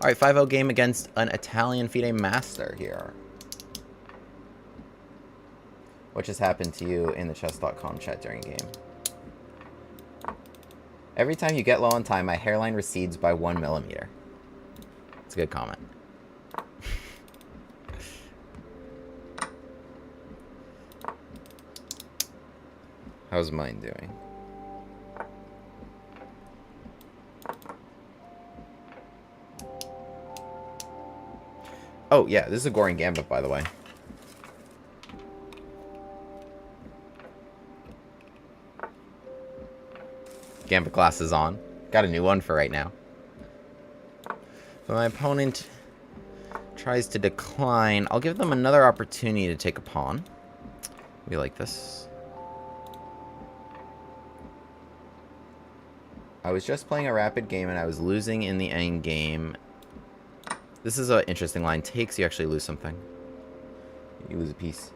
Alright, 5-0 game against an Italian FIDE Master here. What just happened to you in the chess.com chat during game? Every time you get low on time, my hairline recedes by 1 millimeter. It's a good comment. How's mine doing? Oh, yeah, this is a Göring Gambit, by the way. Gambit class is on. Got a new one for right now. But my opponent tries to decline. I'll give them another opportunity to take a pawn. We like this. I was just playing a rapid game and I was losing in the end game. This is an interesting line. Takes, you actually lose something. You lose a piece.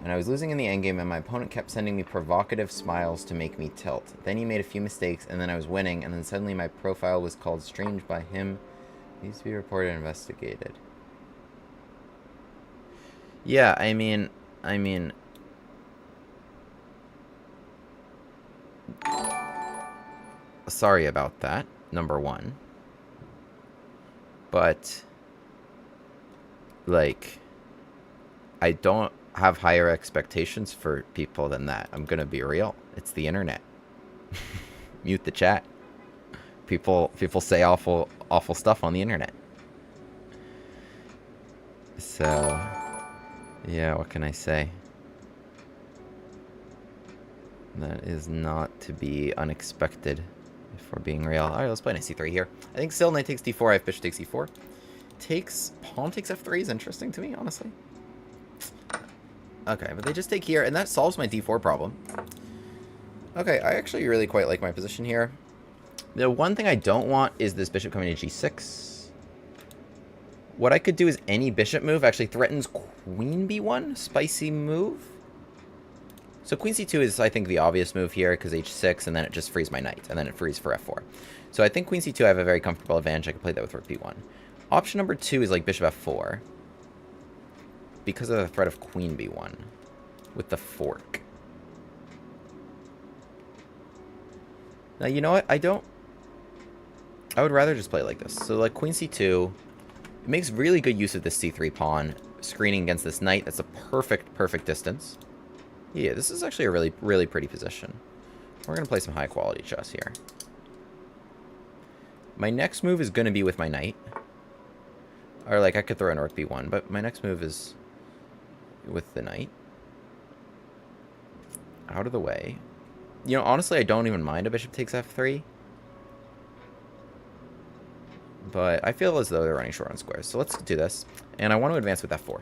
And I was losing in the endgame, and my opponent kept sending me provocative smiles to make me tilt. Then he made a few mistakes, and then I was winning, and then suddenly my profile was called strange by him. It needs to be reported and investigated. Yeah, I mean... Sorry about that, number one. But... like, I don't have higher expectations for people than that. I'm gonna be real. It's the internet. Mute the chat. People say awful stuff on the internet. So, yeah, what can I say? That is not to be unexpected, if we're being real. Alright, let's play knight c3 here. I think still knight takes d4, I have bishop takes e4. Pawn takes f3 is interesting to me, honestly. Okay, but they just take here, and that solves my d4 problem. Okay, I actually really quite like my position here. The one thing I don't want is this bishop coming to g6. What I could do is any bishop move actually threatens queen b1. Spicy move. So queen c2 is, I think, the obvious move here, because h6, and then it just frees my knight, and then it frees for f4. So I think queen c2, I have a very comfortable advantage. I can play that with rook b1. Option number 2 is like bishop f4. Because of the threat of queen b1. With the fork. Now, you know what? I would rather just play like this. So, like, queen c2. It makes really good use of this c3 pawn. Screening against this knight. That's a perfect distance. Yeah, this is actually a really pretty position. We're going to play some high quality chess here. My next move is going to be with my knight. Or, like, I could throw in rook b1, but my next move is with the knight. Out of the way. You know, honestly, I don't even mind a bishop takes f3. But I feel as though they're running short on squares. So let's do this. And I want to advance with f4.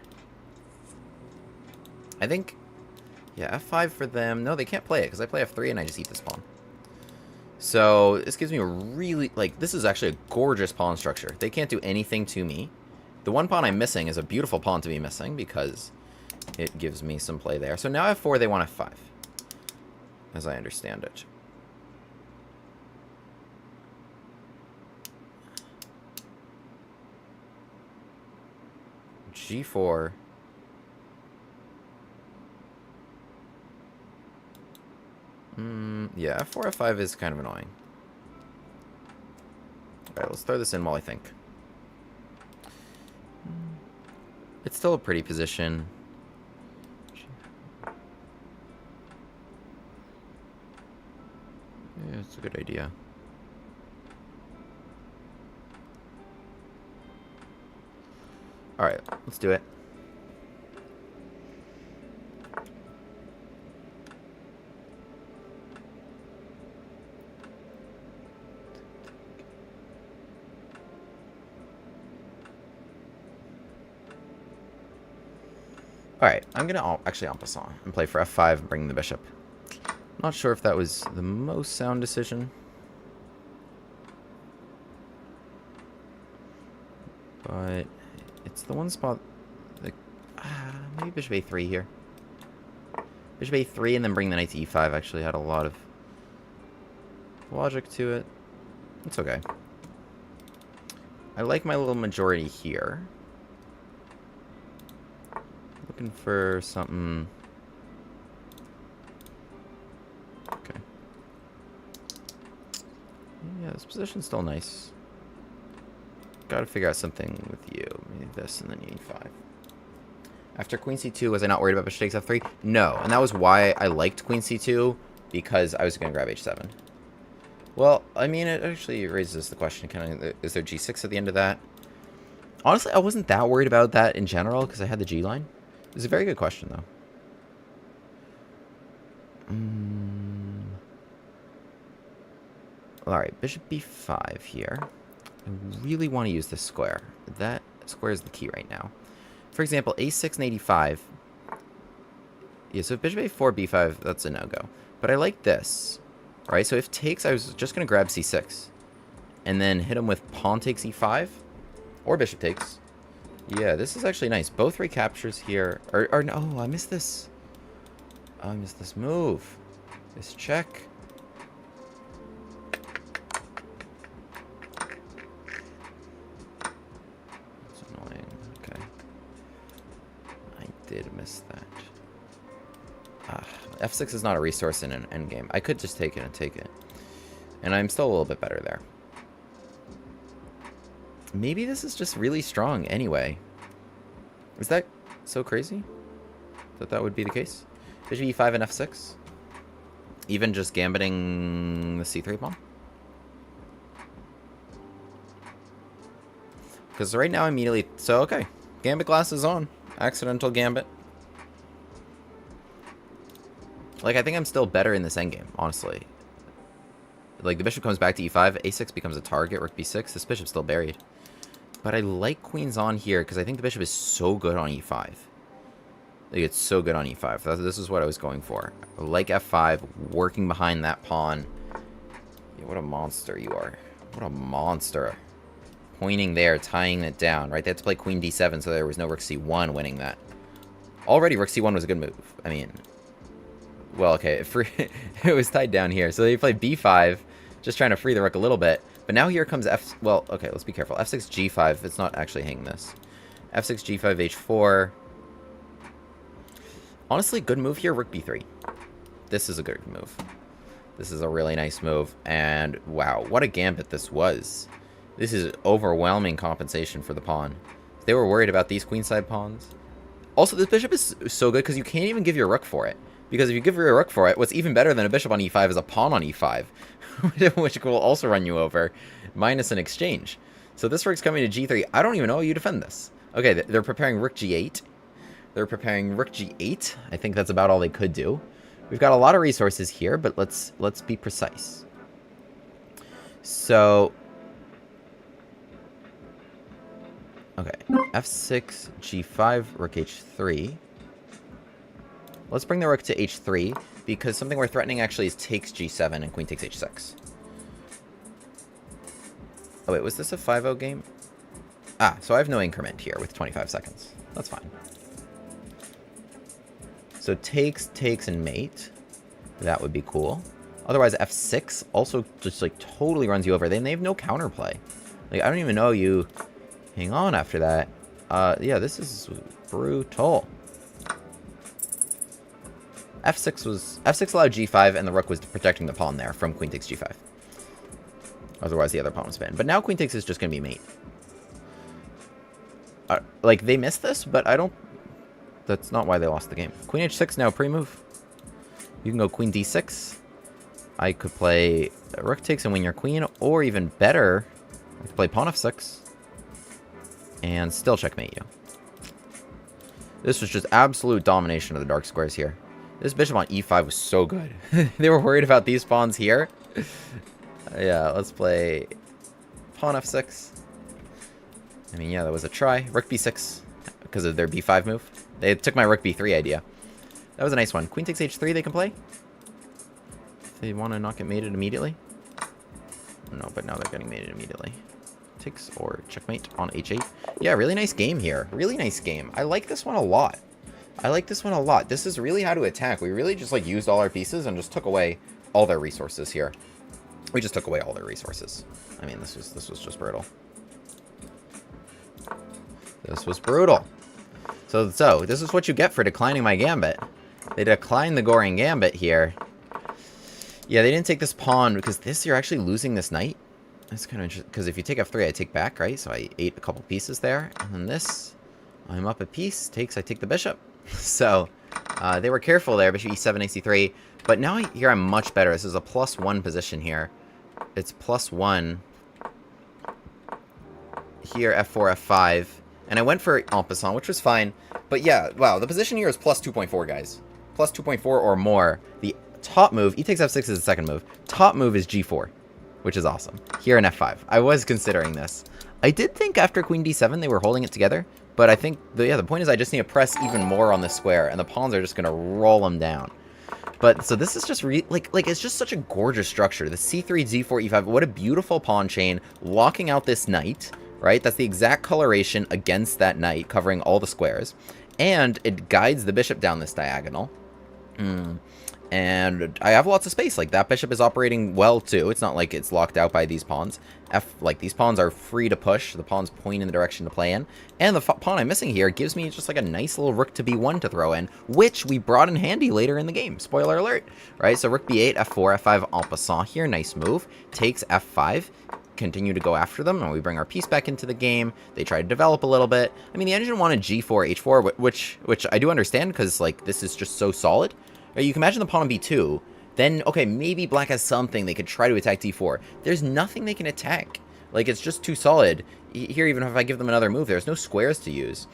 I think... yeah, f5 for them. No, they can't play it, because I play f3 and I just eat this pawn. So, this gives me a really... like, this is actually a gorgeous pawn structure. They can't do anything to me. The one pawn I'm missing is a beautiful pawn to be missing, because it gives me some play there. So now f4, they want f5. As I understand it. g4. Yeah, f4, f5 is kind of annoying. Alright, let's throw this in while I think. It's still a pretty position. Yeah, it's a good idea. Alright, let's do it. Alright, I'm going to actually en passant and play for f5 and bring the bishop. Not sure if that was the most sound decision. But it's the one spot... like, maybe bishop a3 here. Bishop a3 and then bring the knight to e5 actually had a lot of logic to it. It's okay. I like my little majority here. Looking for something... Okay. Yeah, this position's still nice. Gotta figure out something with you. Maybe this and then you need 5. After queen c2, was I not worried about bishop takes f3? No, and that was why I liked queen c2, because I was going to grab h7. Well, I mean, it actually raises the question, is there g6 at the end of that? Honestly, I wasn't that worried about that in general, because I had the g line. It's a very good question, though. Alright, bishop b5 here. I really want to use this square. That square is the key right now. For example, a6 and 85. Yeah, so if bishop a4, b5, that's a no-go. But I like this. Alright, so if takes, I was just going to grab c6. And then hit him with pawn takes e5. Or bishop takes. Yeah, this is actually nice. Both recaptures here. Or no, I missed this. I missed this move. This check. That's annoying. Okay. I did miss that. F6 is not a resource in an endgame. I could just take it and take it. And I'm still a little bit better there. Maybe this is just really strong anyway. Is that so crazy? That would be the case? Bishop e5 and f6? Even just gambiting the c3 pawn? Because right now immediately... So, okay. Gambit glass is on. Accidental gambit. Like, I think I'm still better in this endgame, honestly. Like, the bishop comes back to e5. a6 becomes a target. Rook b6. This bishop's still buried. But I like queens on here because I think the bishop is so good on e5. Like, it's so good on e5. This is what I was going for. I like f5, working behind that pawn. Yeah, what a monster you are. What a monster. Pointing there, tying it down, right? They had to play queen d7, so there was no rook c1 winning that. Already, rook c1 was a good move. I mean, well, okay, it was tied down here. So they played b5, just trying to free the rook a little bit. But now here comes f... Well, okay, let's be careful. f6, g5. It's not actually hanging this. f6, g5, h4. Honestly, good move here, rook b3. This is a good move. This is a really nice move. And, wow, what a gambit this was. This is overwhelming compensation for the pawn. They were worried about these queenside pawns. Also, this bishop is so good because you can't even give your rook for it. Because if you give your rook for it, what's even better than a bishop on e5 is a pawn on e5. Which will also run you over, minus an exchange. So this rook's coming to g3. I don't even know how you defend this. Okay, they're preparing rook g8. They're preparing rook g8. I think that's about all they could do. We've got a lot of resources here, but let's be precise. So, okay, f6, g5, rook h3. Let's bring the rook to h3, because something we're threatening actually is takes g7 and queen takes h6. Oh wait, was this a 5-0 game? Ah, so I have no increment here with 25 seconds. That's fine. So takes, and mate. That would be cool. Otherwise, f6 also just like totally runs you over. They have no counterplay. Like, I don't even know you hang on after that. Yeah, this is brutal. F6 allowed g5, and the rook was protecting the pawn there from queen takes g5. Otherwise, the other pawn was banned. But now queen takes is just going to be mate. Like, they missed this, but I don't... That's not why they lost the game. Queen h6 now, pre-move. You can go queen d6. I could play rook takes and win your queen, or even better, I could play pawn f6 and still checkmate you. This was just absolute domination of the dark squares here. This bishop on e5 was so good. They were worried about these pawns here. Yeah, let's play pawn f6. I mean, yeah, that was a try. Rook b6 because of their b5 move. They took my rook b3 idea. That was a nice one. Queen takes h3 they can play. If they want to not get mated immediately. No, but now they're getting mated immediately. Takes or checkmate on h8. Yeah, really nice game here. Really nice game. I like this one a lot. I like this one a lot. This is really how to attack. We really just like used all our pieces and just took away all their resources here. We just took away all their resources. I mean, this was just brutal. This was brutal. So this is what you get for declining my gambit. They declined the Göring Gambit here. Yeah, they didn't take this pawn because you're actually losing this knight. That's kind of interesting because if you take f3, I take back, right? So I ate a couple pieces there. And then this, I'm up a piece, I take the bishop. So they were careful there, bishop e7, ac3. But now here I'm much better. This is a +1 position here. It's +1. Here, f4, f5. And I went for en passant, which was fine. But yeah, wow, the position here is +2.4, guys. +2.4 or more. The top move, e takes f6 is the second move. Top move is g4, which is awesome. Here in f5. I was considering this. I did think after queen d7 they were holding it together. But I think, the point is I just need to press even more on the square. And the pawns are just going to roll them down. But, so this is just, it's just such a gorgeous structure. The c3, d4, e5. What a beautiful pawn chain. Locking out this knight. Right? That's the exact coloration against that knight, covering all the squares. And it guides the bishop down this diagonal. And I have lots of space. Like, that bishop is operating well, too. It's not like it's locked out by these pawns. These pawns are free to push. The pawns point in the direction to play in. And the pawn I'm missing here gives me just like a nice little rook to b1 to throw in, which we brought in handy later in the game. Spoiler alert. Right? So rook b8, f4, f5 en passant here. Nice move. Takes f5. Continue to go after them, and we bring our piece back into the game. They try to develop a little bit. I mean, the engine wanted g4, h4, which I do understand, because, like, this is just so solid. You can imagine the pawn on b2. Then, okay, maybe black has something. They could try to attack d4. There's nothing they can attack. Like, it's just too solid. Here, even if I give them another move, there's no squares to use.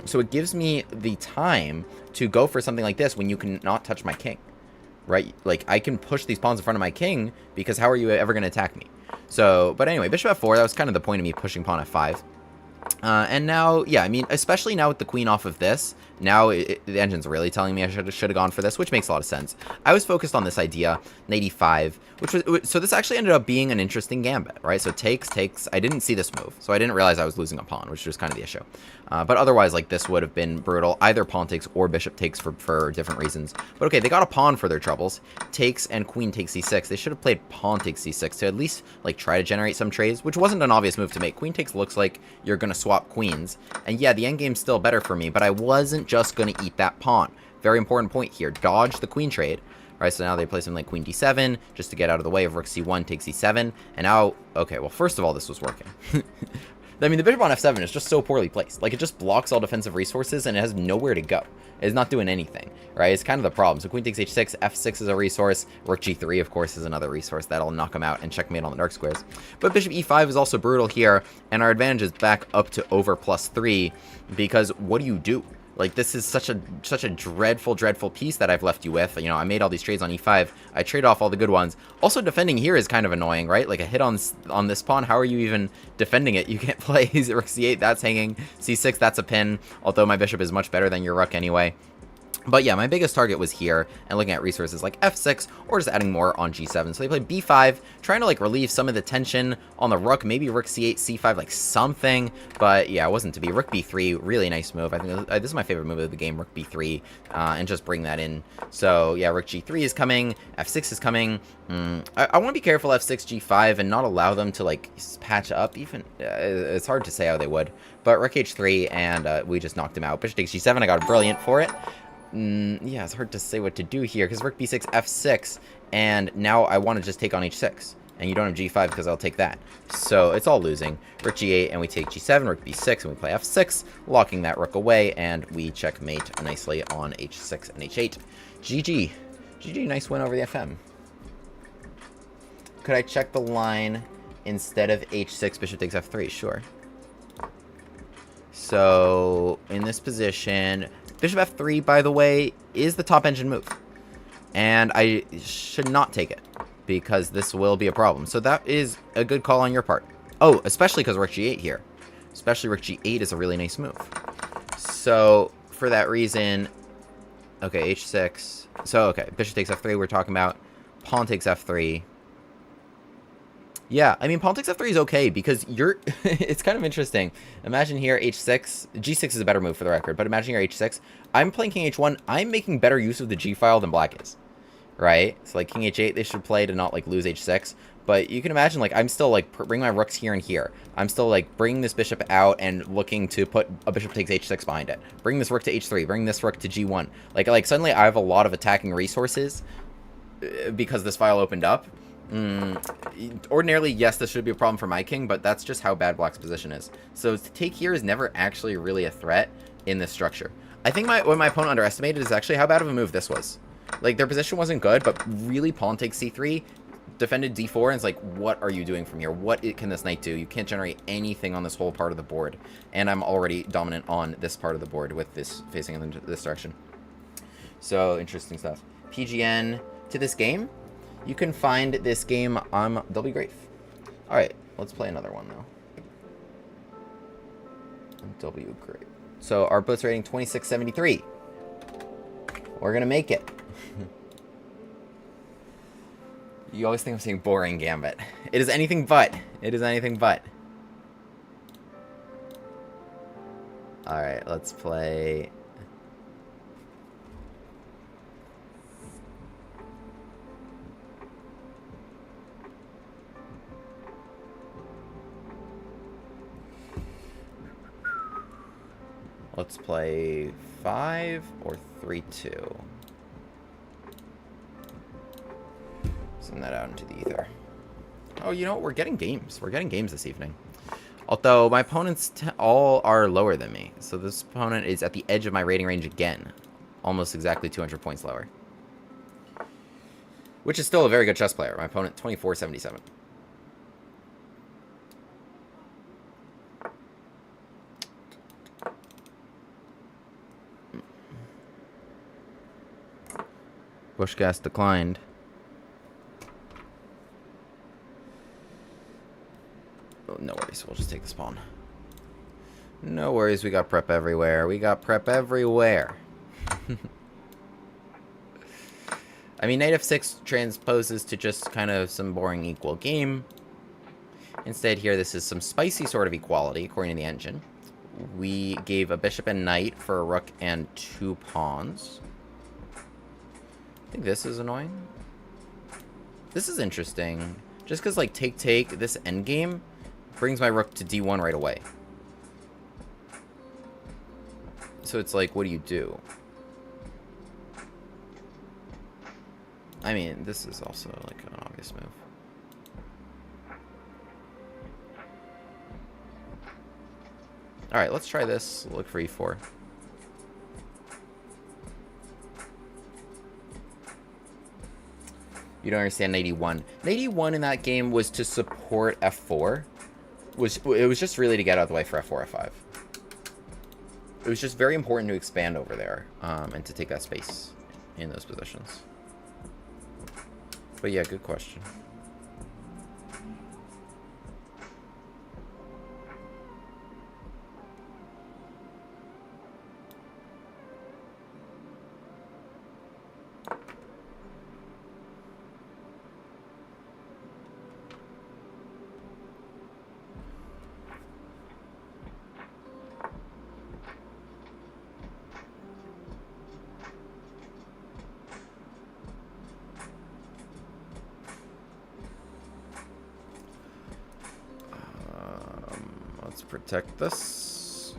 So it gives me the time to go for something like this when you cannot touch my king. Right? Like, I can push these pawns in front of my king, because how are you ever going to attack me? So, but anyway, bishop f4, that was kind of the point of me pushing pawn f5. And now, yeah, I mean, especially now with the queen off of this, now the engine's really telling me I should have gone for this, which makes a lot of sense. I was focused on this idea, knight e5, so this actually ended up being an interesting gambit, right? So takes, I didn't see this move, so I didn't realize I was losing a pawn, which was kind of the issue. But otherwise, like, this would have been brutal. Either pawn takes or bishop takes for different reasons. But okay, they got a pawn for their troubles. Takes and queen takes c6. They should have played pawn takes c6 to at least, like, try to generate some trades, which wasn't an obvious move to make. Queen takes looks like you're going to swap queens. And yeah, the endgame's still better for me, but I wasn't just going to eat that pawn. Very important point here. Dodge the queen trade. Right, so now they play something like queen d7, just to get out of the way of rook c1, takes c7, and now, okay, well, first of all, this was working. I mean, the bishop on f7 is just so poorly placed. Like, it just blocks all defensive resources, and it has nowhere to go. It's not doing anything, right? It's kind of the problem. So queen takes h6, f6 is a resource, rook g3, of course, is another resource. That'll knock him out and checkmate on the dark squares. But bishop e5 is also brutal here, and our advantage is back up to over +3, because what do you do? Like, this is such a dreadful, dreadful piece that I've left you with. You know, I made all these trades on e5. I trade off all the good ones. Also, defending here is kind of annoying, right? Like, a hit on this pawn, how are you even defending it? You can't play rook c8, that's hanging. c6, that's a pin, although my bishop is much better than your rook anyway. But yeah, my biggest target was here, and looking at resources like f6, or just adding more on g7. So they played b5, trying to, like, relieve some of the tension on the rook, maybe rook c8, c5, like, something. But yeah, it wasn't to be. Rook b3, really nice move. I think this is my favorite move of the game, rook b3, and just bring that in. So yeah, rook g3 is coming, f6 is coming. I want to be careful f6, g5, and not allow them to, like, patch up. Even it's hard to say how they would. But rook h3, and we just knocked him out. Bishop takes g7, I got a brilliant for it. Yeah, it's hard to say what to do here, because rook b6, f6, and now I want to just take on h6. And you don't have g5 because I'll take that. So it's all losing. Rook g8, and we take g7, rook b6, and we play f6, locking that rook away, and we checkmate nicely on h6 and h8. GG. GG, nice win over the FM. Could I check the line instead of h6, bishop takes f3? Sure. So, in this position, bishop f3, by the way, is the top engine move. And I should not take it, because this will be a problem. So that is a good call on your part. Oh, especially because rook g8 here. Especially rook g8 is a really nice move. So, for that reason, okay, h6. So, okay, bishop takes f3 we're talking about. Pawn takes f3. Yeah, I mean, pawn takes f3 is okay, because you're... it's kind of interesting. Imagine here, h6. g6 is a better move for the record, but imagine here, h6. I'm playing king h1. I'm making better use of the g file than black is. Right? So, like, king h8, they should play to not, like, lose h6. But you can imagine, like, I'm still, like, bringing my rooks here and here. I'm still, like, bringing this bishop out and looking to put a bishop takes h6 behind it. Bring this rook to h3. Bring this rook to g1. Like suddenly I have a lot of attacking resources because this file opened up. Ordinarily, yes, this should be a problem for my king, but that's just how bad black's position is. So to take here is never actually really a threat in this structure. I think what my opponent underestimated is actually how bad of a move this was. Like, their position wasn't good, but really pawn takes c3, defended d4, and it's like, what are you doing from here? What can this knight do? You can't generate anything on this whole part of the board. And I'm already dominant on this part of the board with this facing in this direction. So, interesting stuff. PGN to this game. You can find this game on WGrave. Alright, let's play another one, though. WGrave. So, our blitz rating, 2673. We're gonna make it. You always think I'm saying boring gambit. It is anything but. It is anything but. Alright, let's play. Let's play 5 or 3-2. Send that out into the ether. Oh, you know what? We're getting games. We're getting games this evening. Although my opponents all are lower than me. So this opponent is at the edge of my rating range again. Almost exactly 200 points lower. Which is still a very good chess player. My opponent, 2477. Busch-Gass declined. Oh, no worries, we'll just take this pawn. No worries, we got prep everywhere. We got prep everywhere. I mean, knight f6 transposes to just kind of some boring equal game. Instead here, this is some spicy sort of equality, according to the engine. We gave a bishop and knight for a rook and 2 pawns. I think this is annoying. This is interesting. Just because, like, take, this endgame brings my rook to d1 right away. So it's like, what do you do? I mean, this is also, like, an obvious move. Alright, let's try this. Look for e4. You don't understand knight e1. Knight e1 in that game was to support f4. It was just really to get out of the way for f4, f5. It was just very important to expand over there and to take that space in those positions. But yeah, good question. Let's protect this.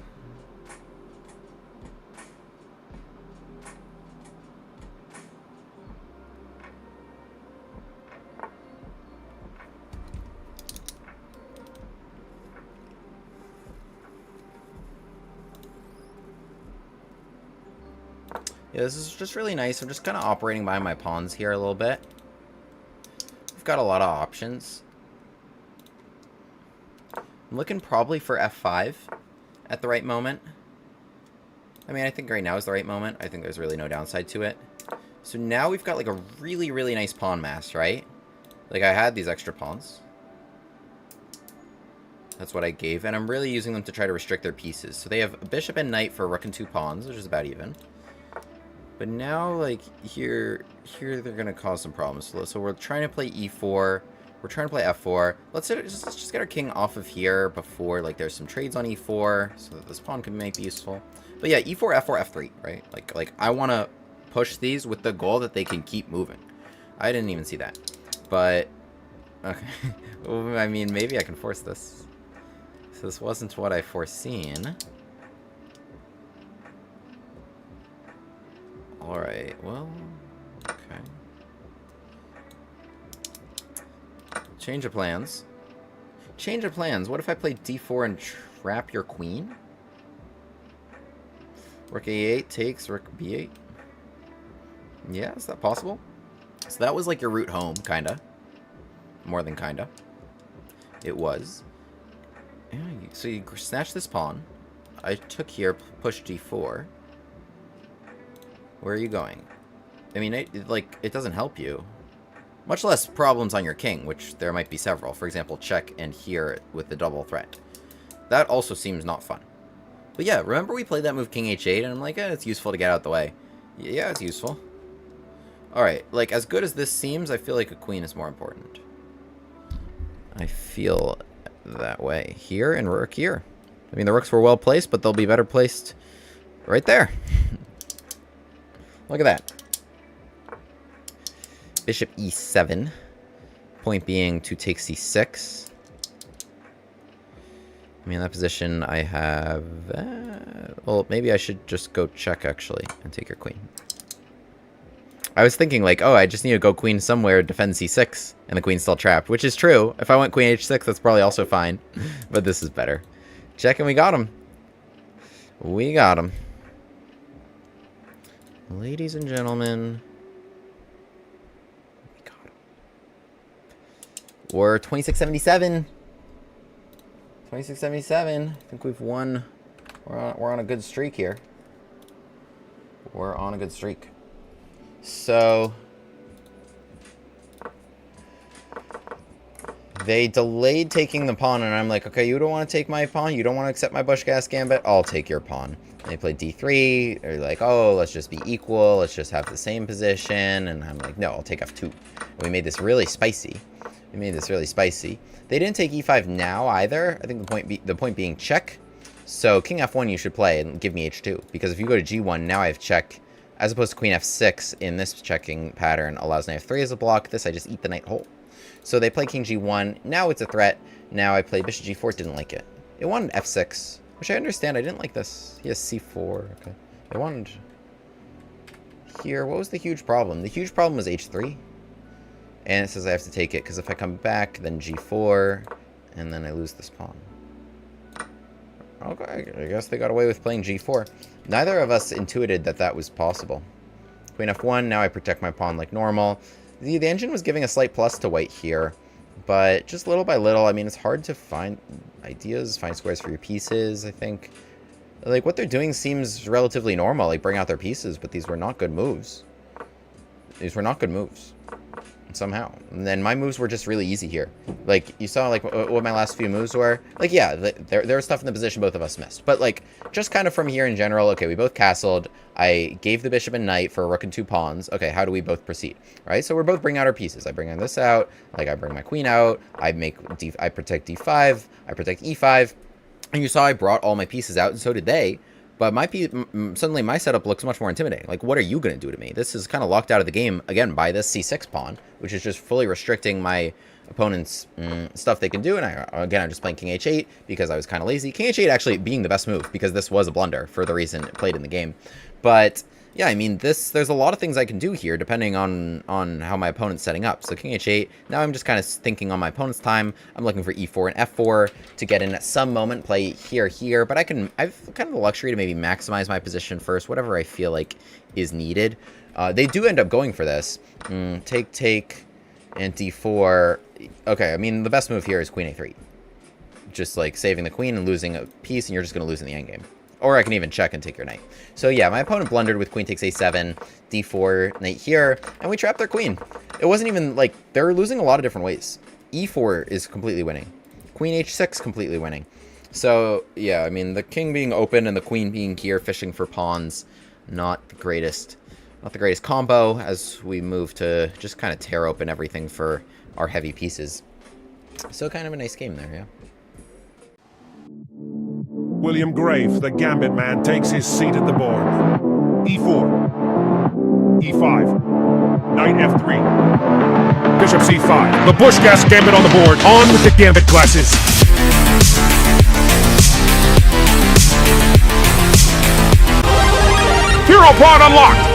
Yeah, this is just really nice. I'm just kind of operating by my pawns here a little bit. We've got a lot of options. I'm looking probably for f5 at the right moment. I mean, I think right now is the right moment. I think there's really no downside to it. So now we've got like a really, really nice pawn mass, right? Like I had these extra pawns. That's what I gave. And I'm really using them to try to restrict their pieces. So they have a bishop and knight for a rook and 2 pawns, which is about even. But now, like, here they're going to cause some problems. So we're trying to play e4. We're trying to play f4. Let's just get our king off of here before, like, there's some trades on e4 so that this pawn can make be useful. But yeah, e4, f4, f3, right? Like I want to push these with the goal that they can keep moving. I didn't even see that. But Okay. Well, I mean, maybe I can force this. So this wasn't what I foreseen. Alright, well... Okay. Change of plans. Change of plans. What if I play d4 and trap your queen? Rook a8 takes rook b8. Yeah, is that possible? So that was like your route home, kinda. More than kinda. It was. Yeah, so you snatch this pawn. I took here, push d4. Where are you going? I mean, it doesn't help you. Much less problems on your king, which there might be several. For example, check and here with the double threat. That also seems not fun. But yeah, remember we played that move king h8, and I'm like, it's useful to get out of the way. Yeah, it's useful. Alright, like, as good as this seems, I feel like a queen is more important. I feel that way. Here and rook here. I mean, the rooks were well placed, but they'll be better placed right there. Look at that. Bishop e7. Point being to take c6. I mean, in that position, I have... well, maybe I should just go check, actually, and take your queen. I was thinking, like, oh, I just need to go queen somewhere, defend c6, and the queen's still trapped, which is true. If I went queen h6, that's probably also fine. But this is better. Check, and we got him. We got him. Ladies and gentlemen. We got him. We're 2677. 2677. I think we've won. We're on a good streak here. We're on a good streak. So they delayed taking the pawn, and I'm like, okay, you don't want to take my pawn? You don't want to accept my Busch-Gass gambit? I'll take your pawn. And they played d3. They're like, oh, let's just be equal. Let's just have the same position. And I'm like, no, I'll take f2. And we made this really spicy. They didn't take e5 now either. I think the point being check. So king f1 you should play and give me h2. Because if you go to g1, now I have check. As opposed to queen f6 in this checking pattern allows knight f3 as a block. This I just eat the knight whole. So they play king g1. Now it's a threat. Now I play bishop g4. Didn't like it. It wanted f6, which I understand. I didn't like this. He has c4. Okay. They wanted here. What was the huge problem? The huge problem was h3. And it says I have to take it because if I come back, then g4, and then I lose this pawn. Okay, I guess they got away with playing g4. Neither of us intuited that that was possible. Queen f1, now I protect my pawn like normal. The engine was giving a slight plus to white here, but just little by little, I mean, it's hard to find ideas, find squares for your pieces, I think. Like, what they're doing seems relatively normal, like bring out their pieces, but these were not good moves. These were not good moves. Somehow. And then my moves were just really easy here. Like, you saw, like, what my last few moves were? Like, yeah, there was stuff in the position both of us missed. But, like, just kind of from here in general, okay, we both castled. I gave the bishop and knight for a rook and 2 pawns. Okay, how do we both proceed? Right? So we're both bringing out our pieces. I bring this out. Like, I bring my queen out. I protect d5. I protect e5. And you saw I brought all my pieces out, and so did they. But suddenly my setup looks much more intimidating. Like, what are you going to do to me? This is kind of locked out of the game, again, by this c6 pawn, which is just fully restricting my opponent's stuff they can do. And I'm just playing king h8 because I was kind of lazy. King h8 actually being the best move because this was a blunder for the reason it played in the game. But yeah, I mean, there's a lot of things I can do here depending on how my opponent's setting up. So king h8, now I'm just kind of thinking on my opponent's time. I'm looking for e4 and f4 to get in at some moment, play here, but I've kind of the luxury to maybe maximize my position first, whatever I feel like is needed. They do end up going for this. Take, and d4. Okay, I mean, the best move here is queen a3. Just like saving the queen and losing a piece, and you're just going to lose in the endgame. Or I can even check and take your knight. So yeah, my opponent blundered with queen takes a7, d4, knight here, and we trapped their queen. It wasn't even, like, they're losing a lot of different ways. e4 is completely winning. Queen h6 completely winning. So yeah, I mean, the king being open and the queen being here fishing for pawns, not the greatest combo as we move to just kind of tear open everything for our heavy pieces. So kind of a nice game there, yeah. William Grave, the Gambit man, takes his seat at the board. e4, e5, Knight F3. Bishop C5. The Busch-Gass Gambit on the board. On with the Gambit classes. Hero pawn unlocked.